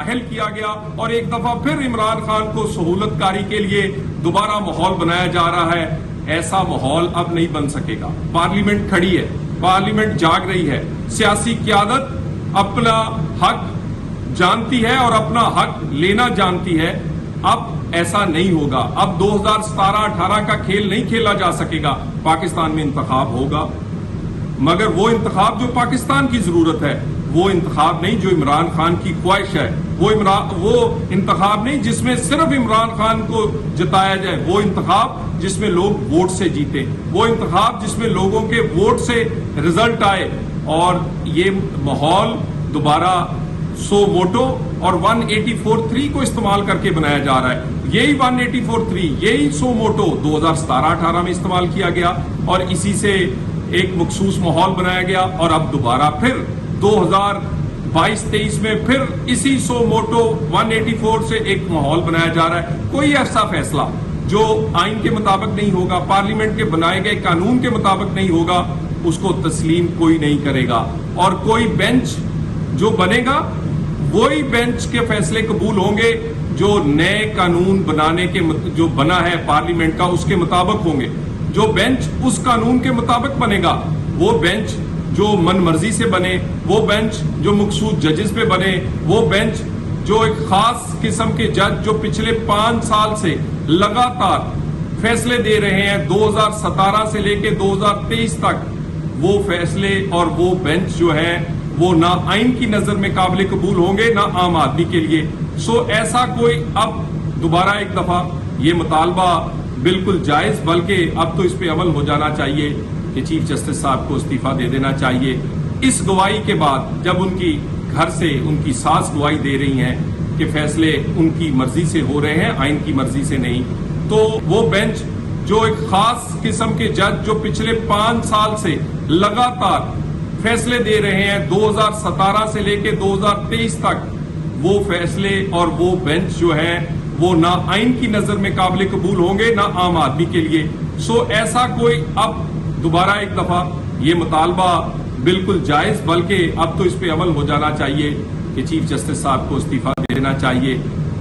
नाअहल किया गया और एक दफा फिर इमरान खान को सहूलतकारी के लिए दोबारा माहौल बनाया जा रहा है। ऐसा माहौल अब नहीं बन सकेगा। पार्लियामेंट खड़ी है, पार्लियामेंट जाग रही है, सियासी क़यादत अपना हक जानती है और अपना हक लेना जानती है। अब ऐसा नहीं होगा। अब 2017-18 का खेल नहीं खेला जा सकेगा। पाकिस्तान में इंतखाब होगा, मगर वो इंतखाब जो पाकिस्तान की जरूरत है, वो इंतखाब नहीं जो इमरान खान की ख्वाहिश है। वो इंतखाब नहीं जिसमें सिर्फ इमरान खान को जिताया जाए। वो इंतखाब जिसमें लोग वोट से जीते, वो इंतखाब जिसमें लोगों के वोट से रिजल्ट आए। और ये माहौल दोबारा सो वोटो और 184(3) को इस्तेमाल करके बनाया जा रहा है। यही 184(3), यही सो मोटो 2017-18 में इस्तेमाल किया गया और इसी से एक मखसूस माहौल बनाया गया। और अब दोबारा फिर 2022-23 में फिर इसी सो मोटो 184 से एक माहौल बनाया जा रहा है। कोई ऐसा फैसला जो आइन के मुताबिक नहीं होगा, पार्लियामेंट के बनाए गए कानून के मुताबिक नहीं होगा, उसको तस्लीम कोई नहीं करेगा। और कोई बेंच जो बनेगा, वही बेंच के फैसले कबूल होंगे जो नए कानून बनाने के जो बना है पार्लियामेंट का, उसके मुताबिक होंगे। जो बेंच उस कानून के मुताबिक बनेगा, वो बेंच जो मनमर्जी से बने, वो बेंच जो मखसूस जजेस पे बने, वो बेंच जो एक खास किस्म के जज जो पिछले 5 साल से लगातार फैसले दे रहे हैं, 2017 से लेके 2023 तक, वो फैसले और वो बेंच जो है वो ना आइन की नजर में काबिल कबूल होंगे, ना आम आदमी के लिए। सो ऐसा कोई अब दोबारा एक दफा ये मुतालबा बिल्कुल जायज, बल्कि अब तो इस पे अमल हो जाना चाहिए कि चीफ जस्टिस साहब को इस्तीफा दे देना चाहिए। इस गवाही के बाद जब उनकी घर से उनकी सास गवाही दे रही हैं कि फैसले उनकी मर्जी से हो रहे हैं, आइन की मर्जी से नहीं, तो वो बेंच जो एक खास किस्म के जज जो पिछले 5 साल से लगातार फैसले दे रहे हैं, 2017 से लेके 2023 तक, वो फैसले और वो बेंच जो है वो ना आइन की नजर में काबिल कबूल होंगे, ना आम आदमी के लिए। सो ऐसा कोई अब दोबारा एक दफा ये मुतालबा बिल्कुल जायज, बल्कि अब तो इस पे अमल हो जाना चाहिए कि चीफ जस्टिस साहब को इस्तीफा दे देना चाहिए।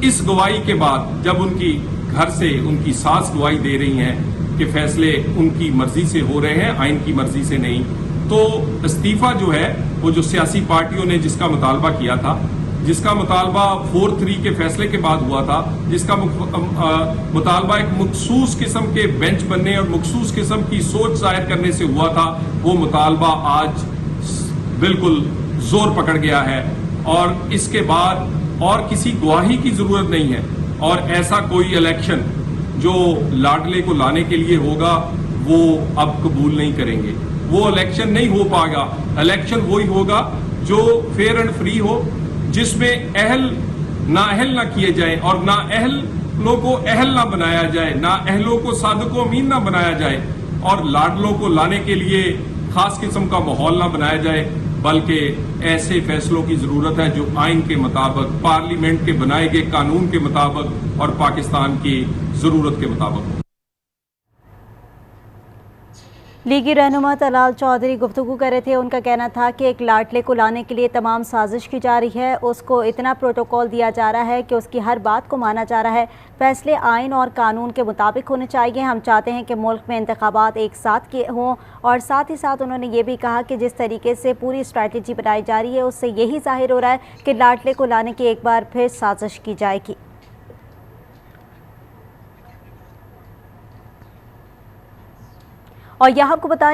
इस गवाही के बाद जब उनकी घर से उनकी सास गवाही दे रही हैं कि फैसले उनकी मर्जी से हो रहे हैं, आइन की मर्जी से नहीं, तो इस्तीफा जो है वो जो सियासी पार्टियों ने जिसका मुतालबा किया था, जिसका मुतालबा 4-3 के फैसले के बाद हुआ था, जिसका मुतालबा एक मखसूस किस्म के बेंच बनने और मखसूस किस्म की सोच जाहिर करने से हुआ था, वो मुतालबा आज बिल्कुल जोर पकड़ गया है। और इसके बाद और किसी गवाही की जरूरत नहीं है। और ऐसा कोई इलेक्शन जो लाडले को लाने के लिए होगा, वो अब कबूल नहीं करेंगे। वो इलेक्शन नहीं हो पाएगा। इलेक्शन वही होगा जो फेयर एंड फ्री हो, जिसमें अहल नाअहल ना किए जाए और नाअहलों को अहल ना बनाया जाए, नाअहलों को सादको अमीन ना बनाया जाए, और लाडलों को लाने के लिए खास किस्म का माहौल ना बनाया जाए, बल्कि ऐसे फैसलों की जरूरत है जो आइन के मुताबिक, पार्लियामेंट के बनाए गए कानून के मुताबिक और पाकिस्तान की जरूरत के मुताबिक। लीगी रहनुमा तलाल चौधरी गुफ्तगू कर रहे थे। उनका कहना था कि एक लाडले को लाने के लिए तमाम साजिश की जा रही है, उसको इतना प्रोटोकॉल दिया जा रहा है कि उसकी हर बात को माना जा रहा है। फैसले आइन और कानून के मुताबिक होने चाहिए। हम चाहते हैं कि मुल्क में इंतखाबात एक साथ के हों। और साथ ही साथ उन्होंने ये भी कहा कि जिस तरीके से पूरी स्ट्रैटेजी बनाई जा रही है, उससे यही जाहिर हो रहा है कि लाडले को लाने की एक बार फिर साजिश की जाएगी। और यहाँ आपको बताएं